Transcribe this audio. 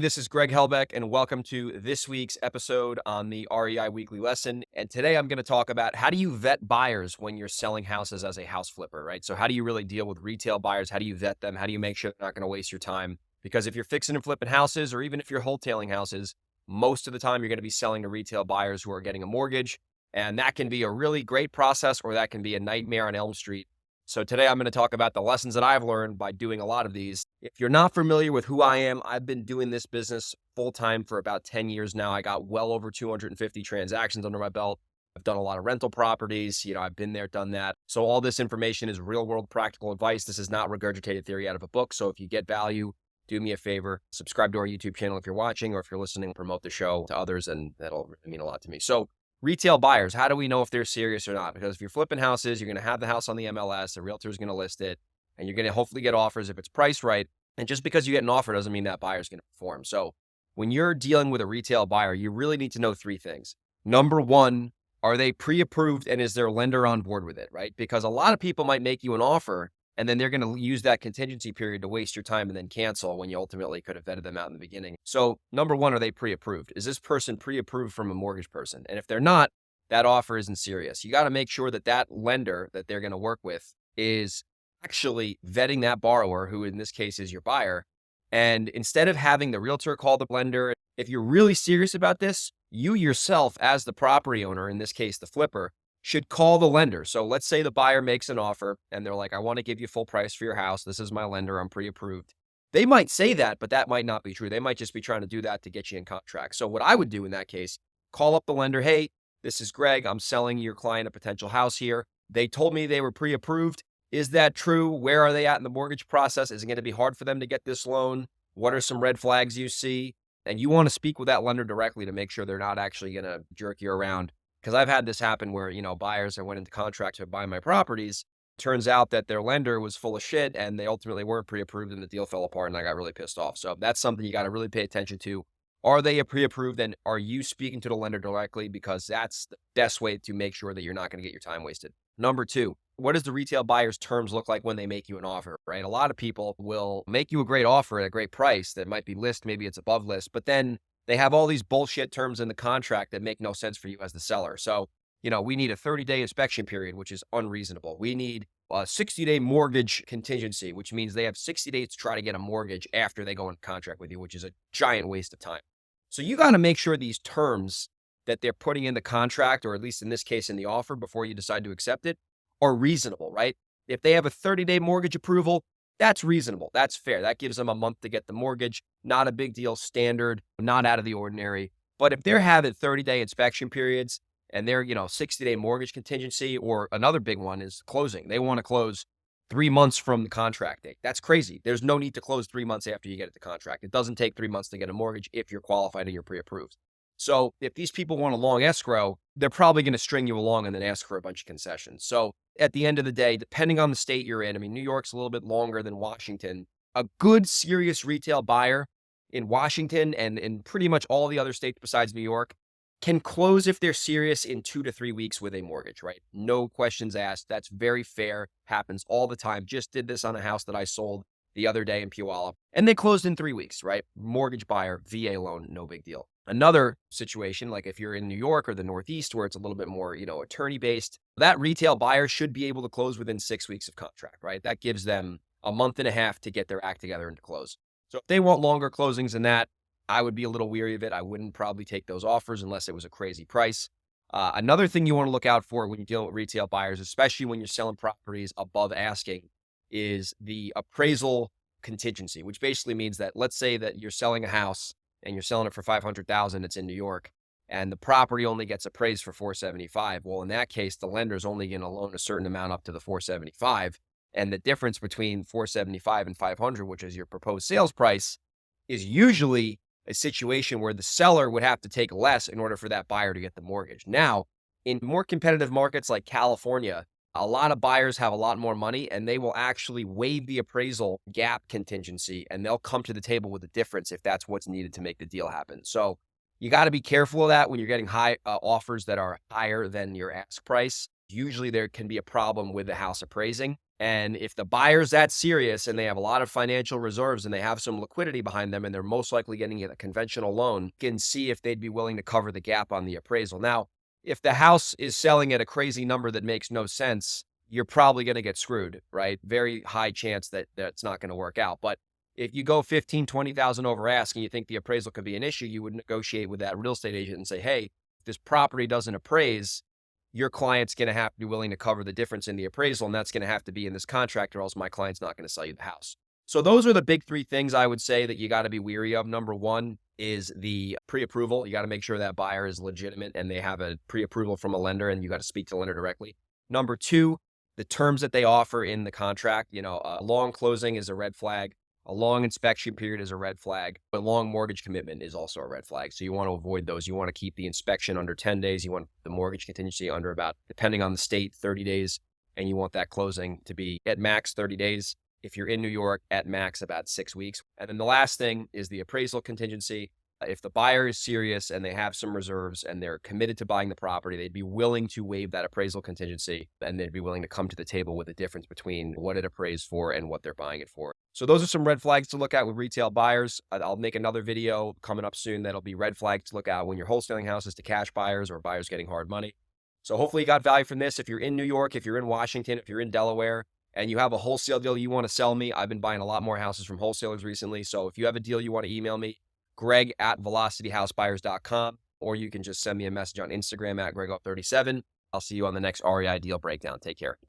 This is Greg Helbeck, and welcome to this week's episode on the REI Weekly Lesson. And today I'm going to talk about how do you vet buyers when you're selling houses as a house flipper, right? So how do you really deal with retail buyers? How do you vet them? How do you make sure they're not going to waste your time? Because if you're fixing and flipping houses, or even if you're wholesaling houses, most of the time you're going to be selling to retail buyers who are getting a mortgage. And that can be a really great process, or that can be a nightmare on Elm Street. So today I'm going to talk about the lessons that I've learned by doing a lot of these. If you're not familiar with who I am, I've been doing this business full time for about 10 years now. I got well over 250 transactions under my belt. I've done a lot of rental properties. I've been there, done that. So all this information is real world practical advice. This is not regurgitated theory out of a book. So if you get value, do me a favor, subscribe to our YouTube channel if you're watching, or if you're listening, promote the show to others, and that'll mean a lot to me. So retail buyers, how do we know if they're serious or not? Because if you're flipping houses, you're going to have the house on the MLS, the realtor is going to list it, and you're going to hopefully get offers if it's priced right. And just because you get an offer doesn't mean that buyer is going to perform. So when you're dealing with a retail buyer, you really need to know three things. Number one, are they pre-approved, and is their lender on board with it, right? Because a lot of people might make you an offer and then they're going to use that contingency period to waste your time and then cancel when you ultimately could have vetted them out in the beginning. So number one, are they pre-approved? Is this person pre-approved from a mortgage person? And if they're not, that offer isn't serious. You got to make sure that that lender that they're going to work with is actually vetting that borrower, who in this case is your buyer. And instead of having the realtor call the lender, if you're really serious about this, you yourself as the property owner, in this case, the flipper, should call the lender. So let's say the buyer makes an offer and they're like, I want to give you full price for your house. This is my lender. I'm pre-approved. They might say that, but that might not be true. They might just be trying to do that to get you in contract. So what I would do in that case, call up the lender. Hey, this is Greg. I'm selling your client a potential house here. They told me they were pre-approved. Is that true? Where are they at in the mortgage process? Is it going to be hard for them to get this loan? What are some red flags you see? And you want to speak with that lender directly to make sure they're not actually going to jerk you around. Because I've had this happen where, buyers that went into contract to buy my properties, turns out that their lender was full of shit and they ultimately weren't pre-approved and the deal fell apart and I got really pissed off. So that's something you got to really pay attention to. Are they pre-approved, and are you speaking to the lender directly? Because that's the best way to make sure that you're not going to get your time wasted. Number two, what does the retail buyer's terms look like when they make you an offer, right? A lot of people will make you a great offer at a great price that might be list, maybe it's above list, but then they have all these bullshit terms in the contract that make no sense for you as the seller. So, we need a 30-day inspection period, which is unreasonable. We need a 60-day mortgage contingency, which means they have 60 days to try to get a mortgage after they go into contract with you, which is a giant waste of time. So you got to make sure these terms that they're putting in the contract, or at least in this case in the offer before you decide to accept it, are reasonable, right? If they have a 30-day mortgage approval, that's reasonable. That's fair. That gives them a month to get the mortgage. Not a big deal, standard, not out of the ordinary. But if they're having 30-day inspection periods and they're, 60-day mortgage contingency, or another big one is closing. They want to close 3 months from the contract date. That's crazy. There's no need to close 3 months after you get the contract. It doesn't take 3 months to get a mortgage if you're qualified and you're pre-approved. So if these people want a long escrow, they're probably going to string you along and then ask for a bunch of concessions. So at the end of the day, depending on the state you're in, New York's a little bit longer than Washington. A good, serious retail buyer in Washington and in pretty much all the other states besides New York can close, if they're serious, in 2 to 3 weeks with a mortgage, right? No questions asked. That's very fair. Happens all the time. Just did this on a house that I sold the other day in Puyallup, and they closed in 3 weeks, right? Mortgage buyer, VA loan, no big deal. Another situation, like if you're in New York or the Northeast where it's a little bit more, attorney based, that retail buyer should be able to close within 6 weeks of contract, right? That gives them a month and a half to get their act together and to close. So if they want longer closings than that, I would be a little weary of it. I wouldn't probably take those offers unless it was a crazy price. Another thing you want to look out for when you're dealing with retail buyers, especially when you're selling properties above asking, is the appraisal contingency, which basically means that, let's say that you're selling a house and you're selling it for $500,000, it's in New York, and the property only gets appraised for $475,000. Well, in that case, the lender's only going to loan a certain amount up to the $475,000, and the difference between $475,000 and $500,000, which is your proposed sales price, is usually a situation where the seller would have to take less in order for that buyer to get the mortgage. Now, in more competitive markets like California, a lot of buyers have a lot more money and they will actually waive the appraisal gap contingency and they'll come to the table with a difference if that's what's needed to make the deal happen. So you got to be careful of that when you're getting high offers that are higher than your ask price. Usually there can be a problem with the house appraising. And if the buyer's that serious and they have a lot of financial reserves and they have some liquidity behind them and they're most likely getting a conventional loan, you can see if they'd be willing to cover the gap on the appraisal. Now, if the house is selling at a crazy number that makes no sense, you're probably going to get screwed, right? Very high chance that that's not going to work out. But if you go 15, 20,000 over ask and you think the appraisal could be an issue, you would negotiate with that real estate agent and say, hey, if this property doesn't appraise, your client's going to have to be willing to cover the difference in the appraisal, and that's going to have to be in this contract, or else my client's not going to sell you the house. So those are the big three things I would say that you got to be weary of. Number one is the pre-approval. You got to make sure that buyer is legitimate and they have a pre-approval from a lender, and you got to speak to the lender directly. Number two, the terms that they offer in the contract. A long closing is a red flag. A long inspection period is a red flag. A long mortgage commitment is also a red flag. So you want to avoid those. You want to keep the inspection under 10 days. You want the mortgage contingency under about, depending on the state, 30 days. And you want that closing to be at max 30 days. If you're in New York, at max about 6 weeks. And then the last thing is the appraisal contingency. If the buyer is serious and they have some reserves and they're committed to buying the property, they'd be willing to waive that appraisal contingency, and they'd be willing to come to the table with the difference between what it appraised for and what they're buying it for. So those are some red flags to look at with retail buyers. I'll make another video coming up soon that'll be red flags to look at when you're wholesaling houses to cash buyers or buyers getting hard money. So hopefully you got value from this. If you're in New York, if you're in Washington, if you're in Delaware, and you have a wholesale deal you want to sell me, I've been buying a lot more houses from wholesalers recently. So if you have a deal you want to email me, greg@velocityhousebuyers.com, or you can just send me a message on Instagram @grego37. I'll see you on the next REI deal breakdown. Take care.